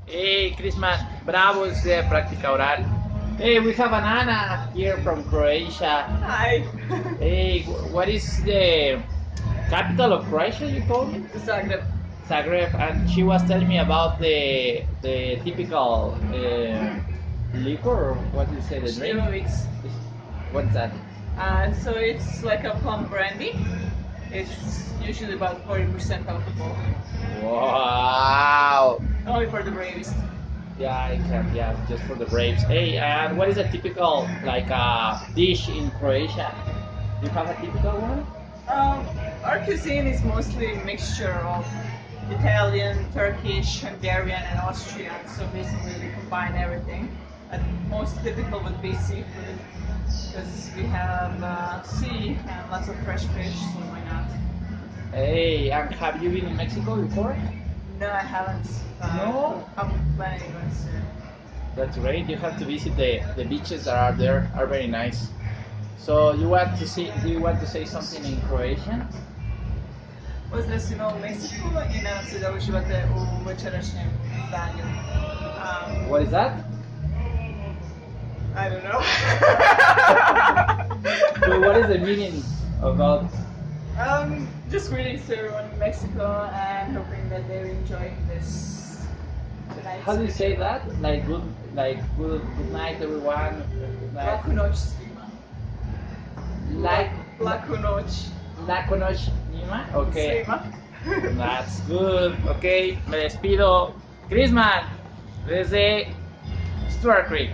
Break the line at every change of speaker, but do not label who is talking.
Hey, Christmas, bravo is the practica oral. Hey, we have an Anna here from Croatia.
Hi.
Hey, what is the capital of Croatia? You told me
Zagreb.
Zagreb, and she was telling me about the typical liquor, or what do you say, the drink?
Šljivovic.
What's that?
So it's like a plum brandy. It's usually about 40% alcohol.
Wow.
Only for the bravest.
Yeah, I can. Yeah, just for the Braves. Hey, and what is a typical like dish in Croatia? Do you have a typical one?
Our cuisine is mostly a mixture of Italian, Turkish, Hungarian, and Austrian. So basically, we combine everything. And most typical would be seafood, because we have sea and lots of fresh fish. So why not?
Hey, and have you been in Mexico before?
No, I haven't.
No?
I'm planning on soon.
That's great. You have to visit the beaches that are there. Are very nice. So you want to see? Do you want to say something in Croatian?
Pozdrav svima u Meksiku I nadam se da uživate u večerašnjem izdanju.
What is that?
I don't know.
So what is the meaning about?
Just greetings to everyone in Mexico and hoping that they're enjoying this tonight.
How do you say that? Good night everyone. Good night.
Laku noć svima. Laku noć
Laku noć Nima? Okay.
svima.
That's good. Okay, me despido. Chrisman, desde Stuart Creek.